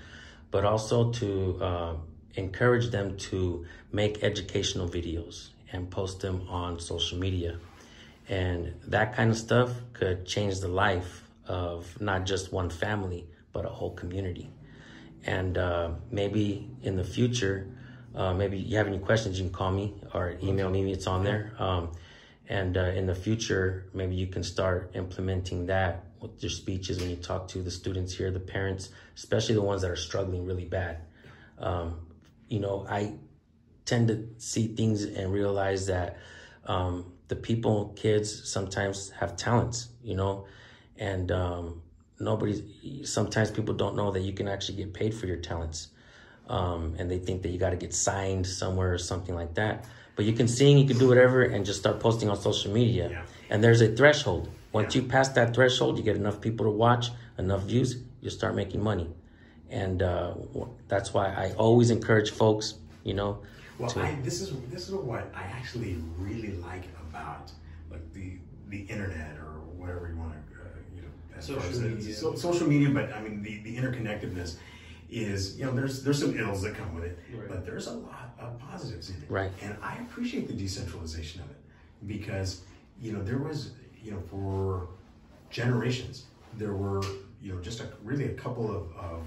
but also to encourage them to make educational videos and post them on social media. And that kind of stuff could change the life of not just one family, but a whole community. And maybe in the future, maybe you have any questions, you can call me or email me, it's on there. And in the future, maybe you can start implementing that with your speeches when you talk to the students here, the parents, especially the ones that are struggling really bad. I tend to see things and realize that the kids sometimes have talents, and sometimes people don't know that you can actually get paid for your talents. And they think that you got to get signed somewhere or something like that. But you can sing, you can do whatever, and just start posting on social media. Yeah. And there's a threshold. Once you pass that threshold, you get enough people to watch, enough views, you start making money. And that's why I always encourage folks, Well, this is what I actually really like about the internet, or whatever you want to, social media. But I mean the interconnectedness is, there's some ills that come with it, but there's a lot of positives in it. Right. And I appreciate the decentralization of it, because there was for generations there were just a couple of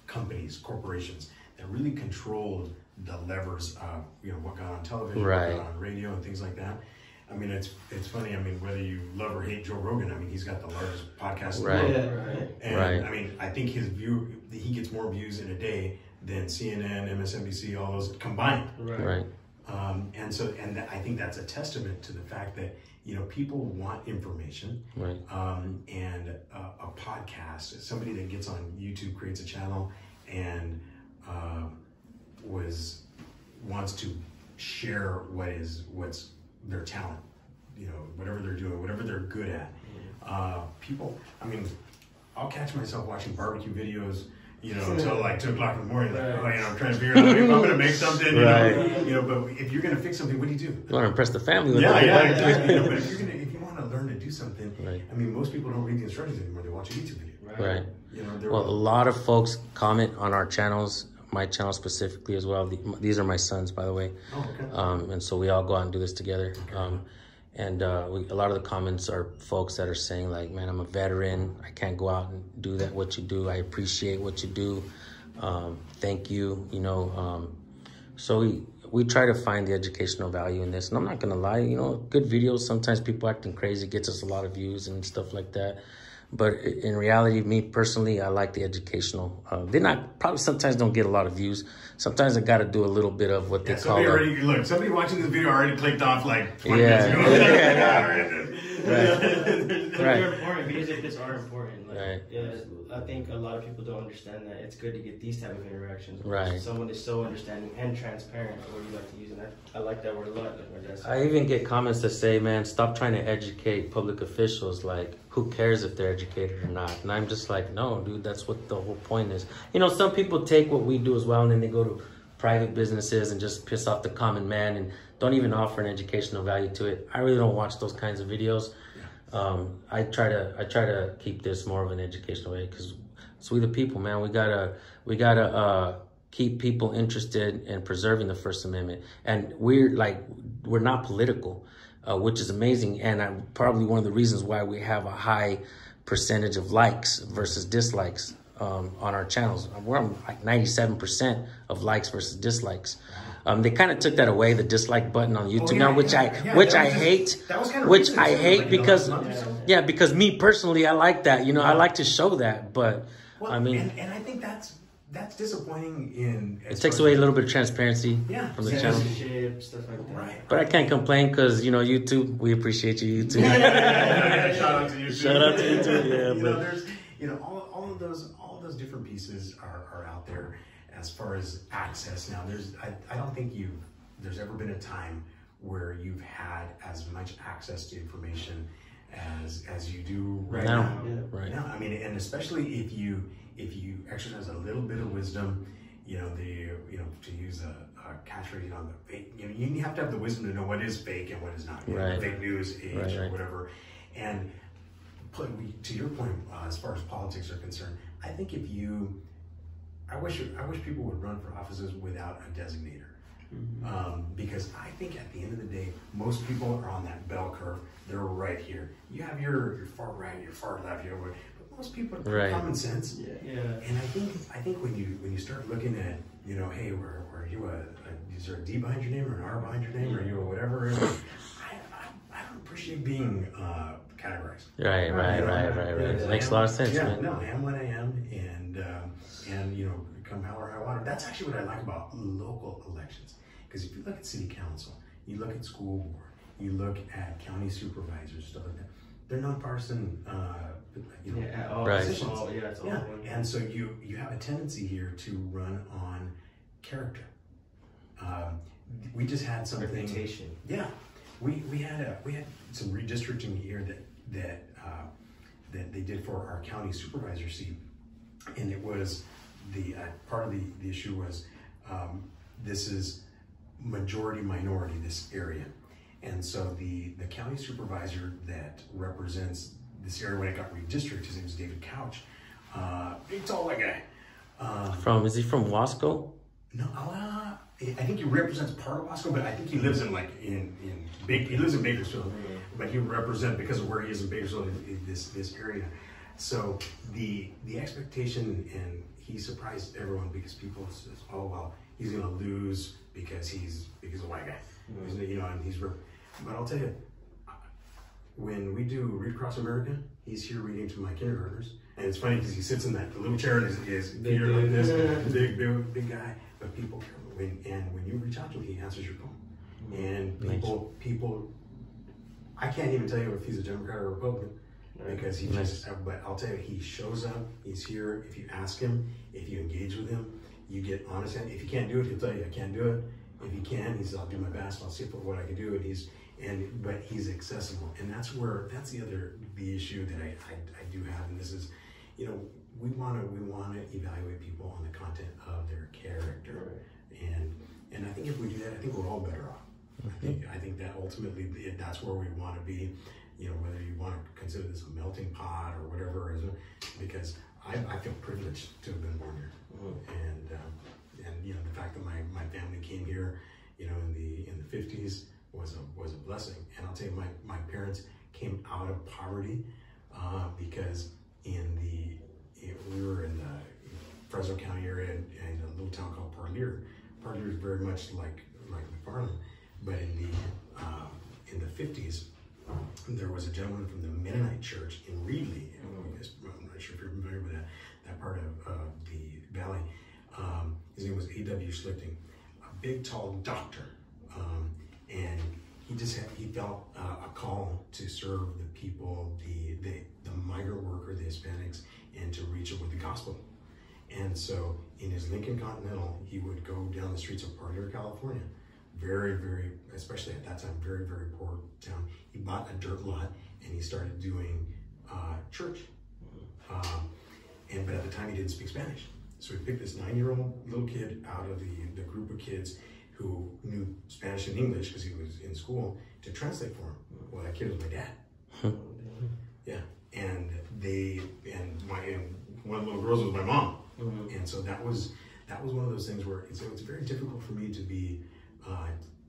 companies, corporations that really controlled the levers of what got on television, what got on radio, and things like that. I mean, it's funny. I mean, whether you love or hate Joe Rogan, I mean, he's got the largest podcast in the world. Yeah, and I mean, I think he gets more views in a day than CNN, MSNBC, all those combined. Right. And I think that's a testament to the fact that people want information. Right. And a podcast, somebody that gets on YouTube, creates a channel, and wants to share what's their talent, whatever they're doing, whatever they're good at. People, I mean, I'll catch myself watching barbecue videos, until like 2 o'clock in the morning. Like, I'm trying to figure out if I'm going to make something. But if you're going to fix something, what do you do? You want to impress the family with exactly. But if you want to learn to do something, right. I mean, most people don't read the instructions anymore. They watch a YouTube video. Right. Well, a lot of folks comment on our channels, my channel specifically as well. These are my sons, by the way. Oh, okay. And so we all go out and do this together. Okay. A lot of the comments are folks that are saying like, man, I'm a veteran. I can't go out and do that, what you do. I appreciate what you do. Thank you. So we try to find the educational value in this. And I'm not going to lie, good videos. Sometimes people acting crazy gets us a lot of views and stuff like that. But in reality, me personally, I like the educational. Probably sometimes don't get a lot of views. Sometimes I got to do a little bit of what they call. Somebody watching this video already clicked off like 20 minutes ago. They're important. Videos like this are important. Right. Yeah, I think a lot of people don't understand that it's good to get these type of interactions. Right. Someone is so understanding and transparent. What you like to use, and I like that word a lot. I even get comments that say, "Man, stop trying to educate public officials. Like, who cares if they're educated or not?" And I'm just like, "No, dude, that's what the whole point is." Some people take what we do as well, and then they go to private businesses and just piss off the common man and don't even offer an educational value to it. I really don't watch those kinds of videos. I try to keep this more of an educational way because it's we the people, man. We gotta keep people interested in preserving the First Amendment, and we're not political, which is amazing, and probably one of the reasons why we have a high percentage of likes versus dislikes on our channels. We're on like 97% of likes versus dislikes. They kind of took that away, the dislike button on YouTube now, which I hate. Which I hate because because me personally, I like that. I like to show that, but I mean, and I think that's disappointing. It takes away a little bit of transparency from the channel. Stuff like that. Right. But I can't complain because YouTube, we appreciate you, YouTube. Shout out to YouTube. Shout out to YouTube. Yeah, but there's all of those different pieces are out there. As far as access now, I don't think there's ever been a time where you've had as much access to information as you do right now. Yeah, right. Now, I mean, and especially if you exercise a little bit of wisdom, to use a catchphrase on the fake, you have to have the wisdom to know what is fake and what is not. Fake news, age, or whatever. And to your point, as far as politics are concerned, I think I wish people would run for offices without a designator. Because I think at the end of the day, most people are on that bell curve. They're right here. You have your far right, your far left, but most people are common sense. Yeah. And I think when you start looking at, hey, were you is there a D behind your name or an R behind your name or you or whatever? I don't appreciate being categorized. Right. Makes a lot of sense, man. No, I am what I am, and come hell or high water. That's actually what I like about local elections. Because if you look at city council, you look at school board, you look at county supervisors, stuff like that, they're nonpartisan, positions. And so you have a tendency here to run on character. We just had something. Reputation. Yeah, we had some redistricting here that they did for our county supervisor seat, and it was the part of the issue was this is majority minority, this area, and so the county supervisor that represents this area when it got redistricted, his name is David Couch, big tall white guy. Is he from Wasco? No, I think he represents part of Wasco, but I think he lives in he lives in Bakersfield, but he represents because of where he is in Bakersfield in this area. So the expectation, and he surprised everyone because people says, oh well, he's gonna lose because he's a white guy, and he's. But I'll tell you, when we do Read Across America, he's here reading to my kindergartners, and it's funny because he sits in that little chair and his feet are like this, big guy. But people care when you reach out to him, he answers your phone, and people. I can't even tell you if he's a Democrat or a Republican. Because he but I'll tell you, he shows up, he's here. If you ask him, if you engage with him, you get honest. And if you can't do it, he'll tell you, I can't do it. If he can, he says, I'll do my best, I'll see what I can do. But he's accessible. And that's the issue that I do have. And this is, you know, we want to evaluate people on the content of their character, and I think if we do that, I think we're all better off. I think that ultimately that's where we want to be. You know, whether you want to consider this a melting pot or whatever, because I feel privileged to have been born here, and you know, the fact that my family came here, you know, in the 50s was a blessing. And I'll tell you, my parents came out of poverty because we were in the Fresno County area in a little town called Parlier. Parlier is very much like McFarland, but in the 50s, there was a gentleman from the Mennonite Church in Reedley. I'm not sure if you're familiar with that part of the valley. His name was A.W. Schlichting, a big, tall doctor, and he felt a call to serve the people, the migrant worker, the Hispanics, and to reach them with the gospel. And so in his Lincoln Continental, he would go down the streets of Parlier, California. Very, very, especially at that time, very, very poor town. He bought a dirt lot and he started doing church. But at the time he didn't speak Spanish. So he picked this 9-year-old little kid out of the group of kids who knew Spanish and English because he was in school to translate for him. Well, that kid was my dad. Yeah, and one of the little girls was my mom. And so that was one of those things where it's very difficult for me to be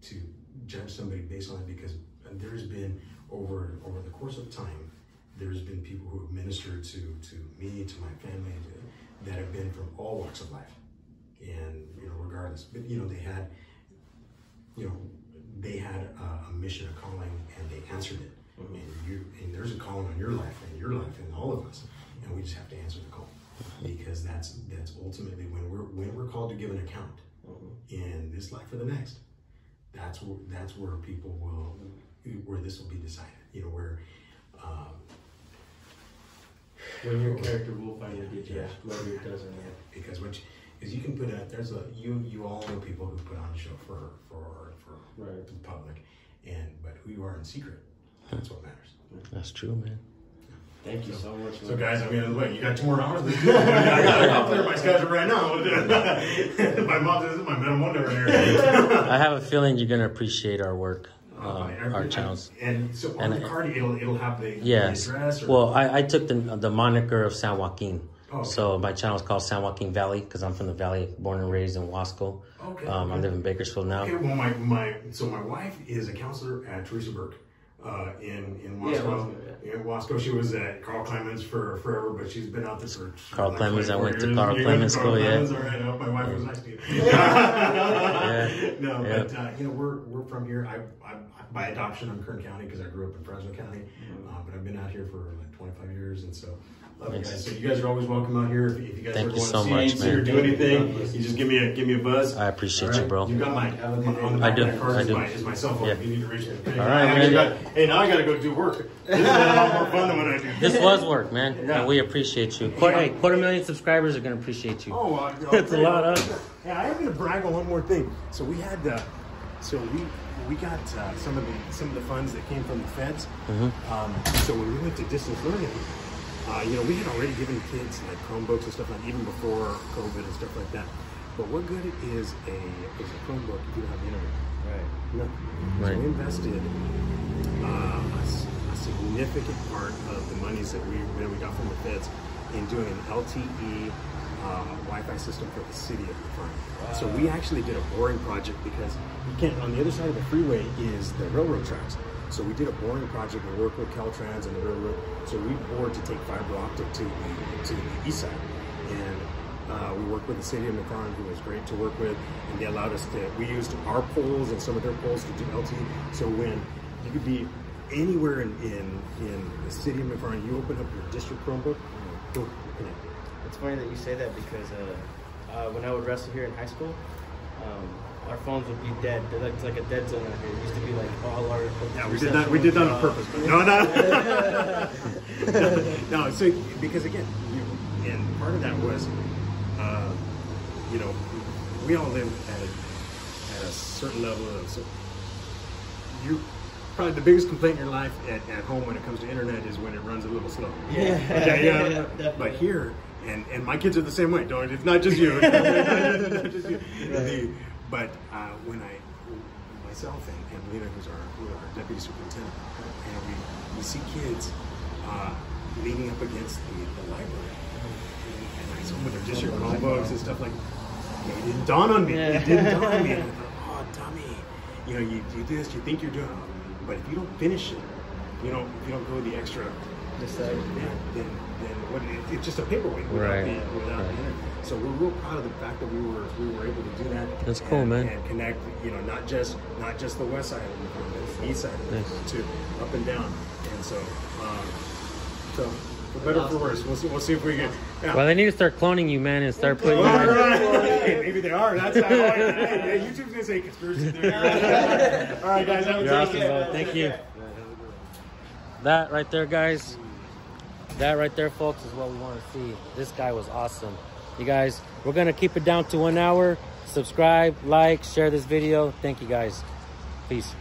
to judge somebody based on it, because there's been over the course of time, there's been people who have ministered to me, to my family, that have been from all walks of life, and you know, regardless. But you know, they had a mission, a calling, and they answered it. And there's a calling on your life and all of us, and we just have to answer the call, because that's ultimately when we're called to give an account in this life or the next. That's where people where this will be decided. You know, where when your character will finally be judged, whether it does or not. Because you can put you all know people who put on a show for the public, but who you are in secret, that's what matters. That's true, man. Thank you so much. So guys, I mean, wait, you got 2 more hours? I'll clear my schedule right now. My mom is my middle wonder right here. I have a feeling you're gonna appreciate our work, our channels. And so on the card, it'll have the address. Or? Well, I took the moniker of San Joaquin. Oh, okay. So my channel is called San Joaquin Valley because I'm from the valley, born and raised in Wasco. Okay. I live in Bakersfield now. Okay. Well, my wife is a counselor at Teresa Burke. In Wasco. Yeah, In Wasco, she was at Carl Clemens for forever, but she's been out there for Carl Clemens. I went to Carl Clemens school. Clemens, all right. I hope my wife was nice to you. But you know, we're from here. I by adoption, I'm Kern County because I grew up in Fresno County, but I've been out here for like 25 years, and so. Love you guys. So you guys are always welcome out here. If you guys ever want to see or do anything, you just give me a buzz. I appreciate you, bro. You got my on the I back do. of my card I do. is my cell phone. Yeah. If you need to reach me. All right, man. Hey, now I gotta go do work. This is a lot more fun than when I do. This was work, man, Yeah. and we appreciate you. Hey, 250,000 subscribers are gonna appreciate you. Oh, It's a lot, huh? Yeah, I am gonna brag on one more thing. So we had, we got some of the funds that came from the feds. So when we went to distance learning, you know, we had already given kids like Chromebooks and stuff like even before COVID and stuff like that. But what good is a Chromebook if you don't have the internet? Right. No. Right. So we invested a significant part of the monies that we got from the feds in doing an LTE Wi-Fi system for the city of McFarland. Wow. So we actually did a boring project because you can't. On the other side of the freeway is the railroad tracks. So we did a boring project and worked with Caltrans and the railroad. So we bored to take fiber optic to the east side, and we worked with the city of McFarland, who was great to work with, and they allowed us to. We used our poles and some of their poles to do LTE. So when you could be anywhere in the city of McFarland, you open up your district Chromebook, boom, you connect. It's funny that you say that because when I would wrestle here in high school, our phones would be dead. It's like a dead zone out here. It used to be like all our. Yeah, we did that on purpose. But no. So because again, and part of that was, you know, we all live at a certain level of. So probably the biggest complaint in your life at home when it comes to internet is when it runs a little slow. Yeah. Okay, yeah. Definitely. But here, and my kids are the same way. Don't, it's not just you. It's not just you. But when myself and Melina, who's our deputy superintendent, we see kids leaning up against the library. And I saw them with their district Chromebooks and stuff like that. It didn't dawn on me. It didn't dawn on me. And I thought, oh, dummy. You know, you do this, you think you're doing it. But if you don't finish it, if you don't go the extra, then what? It's just a paperweight without the internet. So we're real proud of the fact that we were able to do that. That's cool, man. And connect, not just the west side of the east side of to up and down. And so for better or for worse, we'll see if we can. Yeah. Well, they need to start cloning you, man, and start putting. Hey, maybe they are. That's how. YouTube's gonna say conspiracy theory. All right, guys. Have a You're great awesome, day. bro. Thank you. That right there, guys. That right there, folks, is what we want to see. This guy was awesome. You guys, we're gonna keep it down to 1 hour. Subscribe, like, share this video. Thank you, guys. Peace.